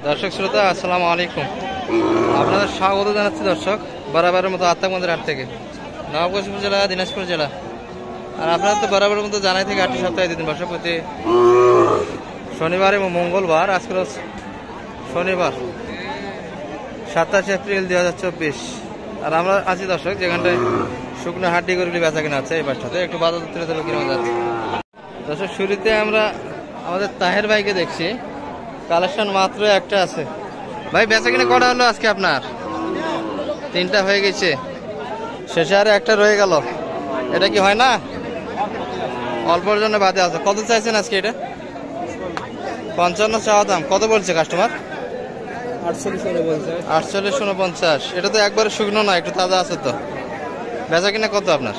দর্শক শ্রোতা আসসালামু আলাইকুম, আপনাদের স্বাগত জানাচ্ছি দর্শক বরাবরের মতো আত্মাগঞ্জের হাট থেকে, নবগঞ্জ জেলা, দিনাজপুর জেলা। আর আপনারা তো বরাবরের মতো জানাই থেকে 8 সপ্তাহে 2 দিন বসে, প্রতি শনিবার এবং মঙ্গলবার। আজকে শনিবার 27 এপ্রিল 2024। আর আমরা আছি দর্শক যেখানটায় শুকনো হাড্ডি গরুগুলি বেচা কিনা আছে। এই পাশটাতে একটু বাজার তুলে তুলে কিনা যাচ্ছে দর্শক। শুরুতে আমরা আমাদের তাহের ভাইকে দেখছি, কালেকশন মাত্র একটা আছে। ভাই বেচা কিনে কটা হলো আজকে আপনার? 3টা হয়ে গেছে, শেষে আরে একটা রয়ে গেল। এটা কি হয় না? অল্পর জন্য বাদে আছে। কত চাইছেন আজকে এটা? 55 চাওয়া দাম। কত বলছে কাস্টমার? 4849। এটা তো একবারে শুকনো না, একটু তাজা আছে তো। বেচা কিনা কত আপনার?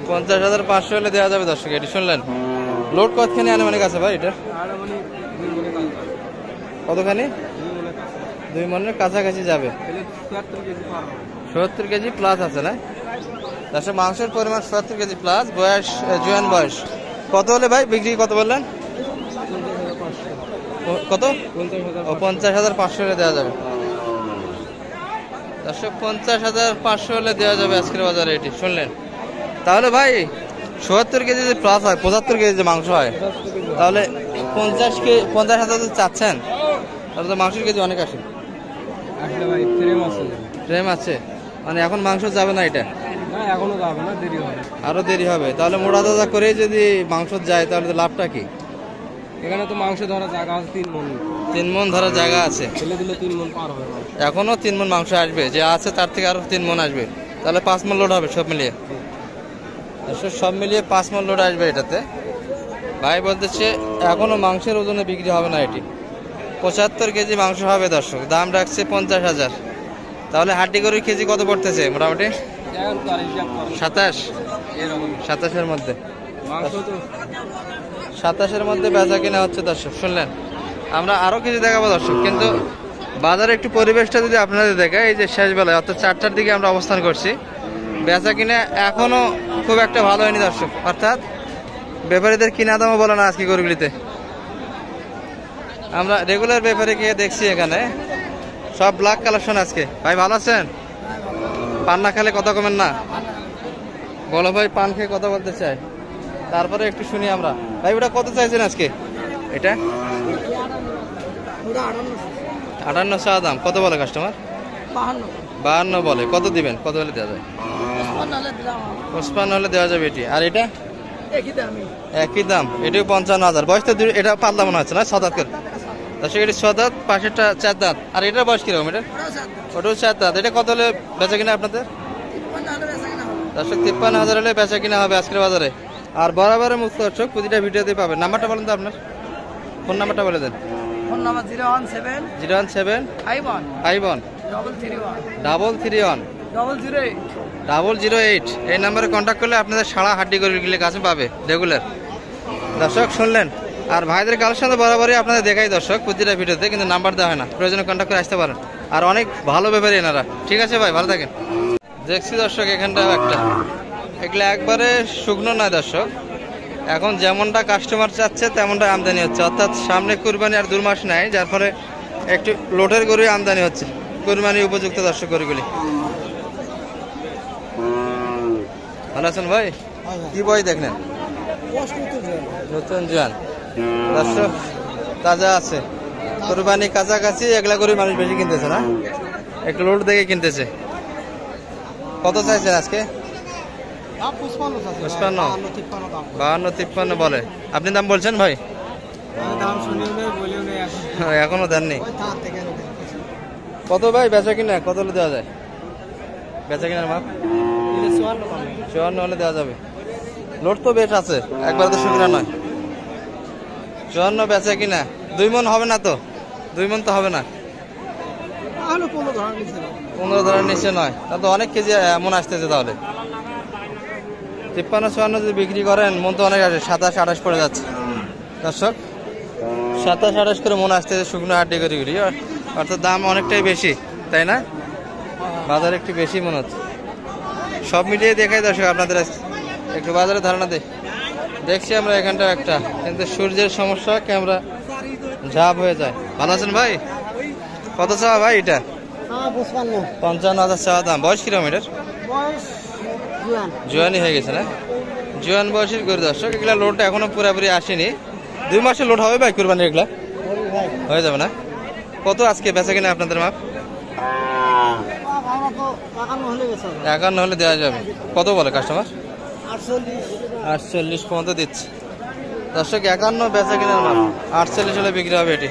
50,500 হলে দেওয়া যাবে দর্শক। এটি শুনলেন। লোড কতখানি আনুমানিক আছে ভাই এটা? কতখানি? 2 মনের কাছাকাছি যাবে। 70 কেজি প্লাস আছে না? দর্শক মাংসের পরিমাণ 70 কেজি প্লাস। বয়স জোয়ান বয়স। কত হলে ভাই বিক্রি কত বললেন? কত? 50,500 হলে দেওয়া যাবে দর্শক। 50,500 হলে দেওয়া যাবে আজকের বাজারে। এটি শুনলেন। তাহলে ভাই 70 কেজি যদি প্লাস হয়, 75 কেজি যে মাংস হয়, তাহলে 50,000 চাচ্ছেন, তাহলে তো মাংসের কেজি অনেক আসে। ফ্রেম আছে মানে এখন মাংস যাবে না এটা? এখনো যাবে না, দেরি হবে, আরো দেরি হবে। তাহলে মোড়া তাজা করে যদি মাংস যায় তাহলে তো লাভটা কি? এখানে তো মাংস ধরা জায়গা আছে 3 মণ। 3 মণ ধরার জায়গা আছে। ফেলে দিলে 3 মণ পার হবে। এখনো 3 মণ মাংস আসবে, যে আছে তার থেকে আরো 3 মণ আসবে। তাহলে 5 মণ লোড হবে সব মিলিয়ে। সব মিলিয়ে 5 মণ লোড আসবে এটাতে। ভাই বলতেছে এখনো মাংসের ওজনে বিক্রি হবে না এটি। 75 কেজি মাংস হবে দর্শক। দাম রাখছে 50,000। তাহলে হাড্ডি গরুর কেজি কত পড়তেছে মোটামুটি? 27 মধ্যে। 27 মধ্যে বেচা কিনা হচ্ছে দর্শক শুনলেন। আমরা আরো কিছু দেখাবো দর্শক, কিন্তু বাজারে একটু পরিবেশটা যদি আপনাদের দেখায়, এই যে শেষ বেলায় অর্থাৎ 4টার দিকে আমরা অবস্থান করছি, বেচা কিনা এখনো খুব একটা ভালো হয়নি দর্শক। অর্থাৎ ব্যাপারীদের কিনা দামও বলে না আজকে গরুগুলিতে। আমরা রেগুলার ব্যাপারে গিয়ে দেখছি এখানে সব ব্ল্যাক কালেকশন আজকে। ভাই ভালো আছেন? পান না খেলে কথা কমেন না, বলো ভাই। পান খেয়ে কথা বলতে চাই, তারপরে একটু শুনি আমরা। ভাই ওটা কত চাইছেন আজকে? এটা 58 চাওয়া দাম। কত বলে কাস্টমার? 52 বলে। কত দিবেন? কত হলে দেওয়া যায়? 55 হলে দেওয়া যাবে এটি। আর এটা একই দাম। এটিও 55,000। বয়স তো এটা পাতলা মনে হচ্ছে না? 7 দাঁত করে দর্শক। এটি 6 দাঁত, পাশেরটা 4 দাঁত। আর এটার বয়স কিরকম? এটা ওটাও 4 দাঁত। এটা কত হলে বেচা কিনা আপনাদের? দর্শক 53,000 হলে বেচা কিনা হবে আজকের বাজারে। আর বরাবরের মুক্ত দর্শক প্রতিটা ভিডিওতে পাবেন। নাম্বারটা বলেন তো আপনার, ফোন নাম্বারটা বলে দেন। ফোন নাম্বার 01751 এই নাম্বারে কন্ট্যাক্ট করলে আপনাদের সারা হাড্ডি গরুগুলির কাছে পাবে রেগুলার দর্শক শুনলেন। আর ভাইদের কালেকশন তো বরাবরই আপনাদের দেখাই দর্শক প্রতিটা ভিডিওতে, কিন্তু নাম্বার দেওয়া হয় না। প্রয়োজনে কন্ট্যাক্ট করে আসতে পারেন। আর অনেক ভালো ব্যাপারে এনারা। ঠিক আছে ভাই, ভালো থাকেন। দেখছি দর্শক এখানটাও একটা, এগুলো একবারে শুকনো নয় দর্শক। এখন যেমনটা কাস্টমার চাচ্ছে তেমনটা আমদানি হচ্ছে। অর্থাৎ সামনে কুরবানি আর 2 মাস নাই, যার ফলে একটু লোটের গরুই আমদানি হচ্ছে, কুরবানি উপযুক্ত দর্শক গরুগুলি। ভালো আছেন ভাই? কি বই দেখলেন? নতুন জোয়ান দর্শক, তাজা আছে। কুরবানি কাছাকাছি, এগুলা করে মানুষ বেশি কিনতেছে না, একটু লোড দেখে কিনতেছে। কত চাইছেন আজকে? 52-53 বলে। আপনি দাম বলছেন ভাই? এখনো দেননি। কত ভাই বেচা কিনা কত হলে দেওয়া যায়? বেচা কিনার মাপ 54 হলে দেওয়া যাবে। লোড তো বেশ আছে, একবার তো সুবিধা নয়। 54 বেচা কিনা। 2 মণ হবে না তো? 2 মণ তো হবে না, 15 ধরার নিচে নয়। তা তো অনেক কেজি মন আসতেছে। তাহলে 53-54 যদি বিক্রি করেন, মন তো অনেক আসে। 27-28 পড়ে যাচ্ছে দর্শক। 27-28 করে মন আসতেছে শুকনো হাড্ডি গরুগুলি। অর্থাৎ দাম অনেকটাই বেশি, তাই না? বাজারে একটু বেশি মনে হচ্ছে। সব মিলিয়ে দেখাই দর্শক আপনাদের একটু বাজারে ধারণা দেখছি আমরা এখানটা একটা, কিন্তু সূর্যের সমস্যা, ক্যামেরা ঝাপ হয়ে যায়। ভালো আছেন ভাই? কত চাওয়া ভাই এটা? 55,000 চাওয়া দাম। বয়স কিরকম এটার? জোয়ানি হয়ে গেছে না? জোয়ান বয়সের গরু দর্শক। এগুলা লোড এখনো পুরোপুরি আসেনি। 2 মাসে লোড হবে ভাই কুরবানি এগুলা? হয়ে যাবে না? কত আজকে বেচা কিনা আপনাদের মাপ? 51 হলে দেওয়া যাবে। কত বলে কাস্টমার? 48 পর্যন্ত দিচ্ছে দর্শক। 51 বেচা কিনার মাপ, 48 হলে বিক্রি হবে এটি।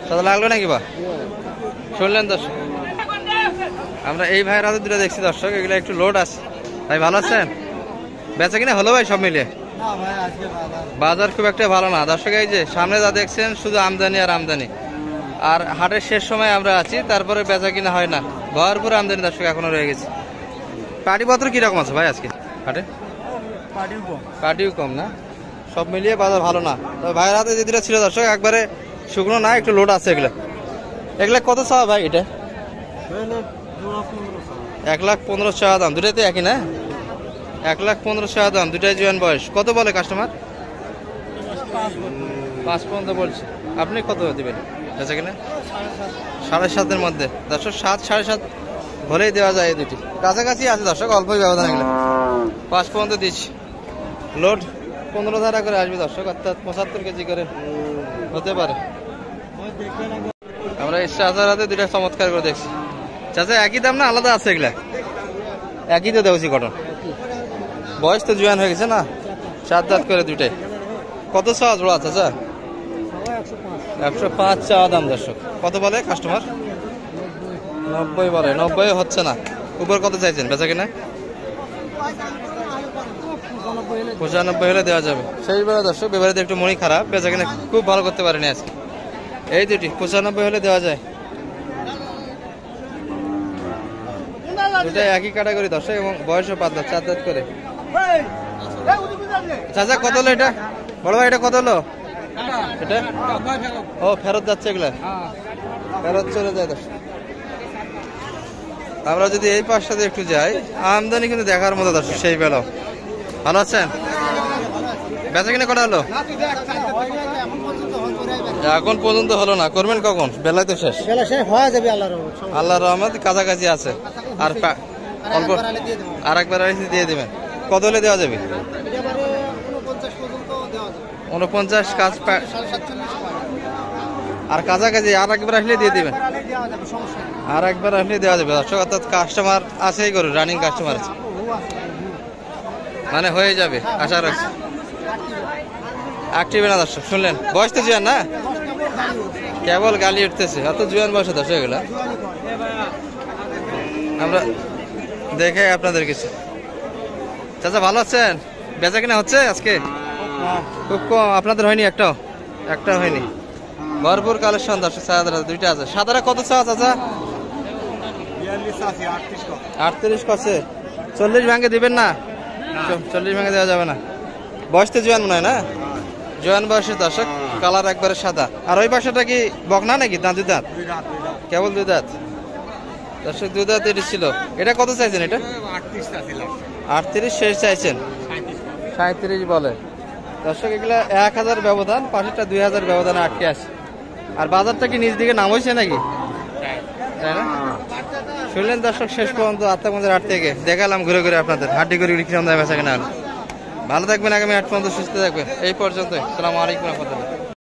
তাহলে লাগলো নাকি বা? শুনলেন দর্শক, আমরা এই ভাইয়ের হাতে দুটো দেখছি দর্শক। এগুলো একটু লোড আছে। ভাই ভালো আছেন? বেচা কিনা হলো ভাই সব মিলিয়ে? বাজার খুব একটা ভালো না দর্শক। এই যে সামনে যা দেখছেন শুধু আমদানি আর আমদানি। আর হাটের শেষ সময় আমরা আছি, তারপরে বেচা কিনা হয় না। ভরপুর আমদানি দর্শক এখনো রয়ে গেছে। পাটিপত্র কিরকম আছে ভাই আজকে হাটে? পাটিও কম না? সব মিলিয়ে বাজার ভালো না। তবে ভাইয়ের হাতে যে দুটো ছিল দর্শক একবারে শুকনো না, একটু লোড আছে এগুলা। এগুলা কত চাওয়া ভাই এটা? 1,15,000 চাওয়া দাম। দুটাই তো একই না? 1,15,000 চাওয়া দাম, দুটাই জোয়ান বয়স। কত বলে কাস্টমার? 5 পর্যন্ত বলছে। আপনি কত দিবেন বেচা কিনা? 7.5-এর মধ্যে দর্শক। 7, 7.5 হলেই দেওয়া যায়। এই দুটি কাছাকাছি আছে দর্শক, অল্পই ব্যবধান। এগুলো 5 পর্যন্ত দিচ্ছি। লোড 15 ধারা করে আসবে দর্শক, অর্থাৎ 75 কেজি করে হতে পারে। আমরা এই চাচার হাতে দুইটা চমৎকার করে দেখছি। চাচা একই দাম না আলাদা আছে এগুলা? একই তো দেখছি কটন। বয়স তো জোয়ান হয়ে গেছে না? 4 দাঁত করে দুইটাই। কত চাওয়া জোড়া চাচা? 105 চাওয়া দাম দর্শক। কত বলে কাস্টমার? 90 বলে। 90 হচ্ছে না। উপর কত চাইছেন বেচা কিনা? 95 হলে দেওয়া যাবে। সেই বেলা দর্শক এবারে একটু মনি খারাপ, বেচা কিনা খুব ভালো করতে পারেনি আজকে। এই দুটি 95 হলে দেওয়া যায়। দুটা একই ক্যাটাগরি দর্শক এবং বয়সও পাতলা, 4 দাঁত করে। চাচা কত হলো এটা? বড় ভাই এটা কত হলো? এটা ও ফেরত যাচ্ছে, এগুলা ফেরত চলে যায় দর্শক। আমরা যদি এই পাশটাতে একটু যাই, আমদানি কিন্তু দেখার মতো দর্শক সেই বেলাও। ভালো আছেন? বেচা কিনা কটা হলো? এখন পর্যন্ত হলো না। করবেন কখন? বেলায় তো শেষ। আল্লাহর রহমত কাছাকাছি আছে। আর অল্প আর একবার দিয়ে দেবেন। কত হলে দেওয়া যাবে? 49 কাজ আর কাছাকাছি আর একবার আসলে দিয়ে দিবেন। আর একবার আসলে দেওয়া যাবে দর্শক। অর্থাৎ কাস্টমার আছেই করুন, রানিং কাস্টমার আছে, মানে হয়ে যাবে আশা রাখছি। অ্যাক্টিভ না দর্শক, শুনলেন? বয়স তো জুয়ান না? কেবল গালি উঠতেছে। অত জুয়ান বয়সে দর্শক এগুলা। আমরা দেখে আপনাদের কিছু। চাচা ভালো আছেন? বেচা কিনা হচ্ছে আজকে? খুব কম। আপনাদের হয়নি? একটা হয়নি। ভরপুর কালেকশন দর্শক। সাদারা দুইটা আছে। সাদারা কত চাওয়া চাচা? 38 কছে। 40 ভাঙে দিবেন না? 40 ভাঙে দেওয়া যাবে না। বয়স তো জোয়ান মনে হয় না? জোয়ান বয়সের দর্শক। কালার একবারে সাদা। আর ওই পাশাটা কি বকনা নাকি? দাঁত 2 দাঁত? কেবল 2 দাঁত দর্শক। 2 দাঁত এটি ছিল। এটা কত চাইছেন? এটা 38 শেষ চাইছেন। 37 বলে দর্শক। এগুলা 1000 ব্যবধান, পাশেরটা 2000 ব্যবধানে আটকে আছে। আর বাজারটা কি নিজ দিকে নাম হয়েছে নাকি? তাই না? শুনলেন দর্শক, শেষ পর্যন্ত আত্মাগঞ্জের হাট থেকে দেখালাম ঘুরে ঘুরে আপনাদের হাটটি করে কিরকম দামে বেচা কেনা হলো। ভালো থাকবেন, আগামী হাট পর্যন্ত সুস্থ থাকবেন। এই পর্যন্ত। আসসালামু আলাইকুম রহমতুল্লাহ।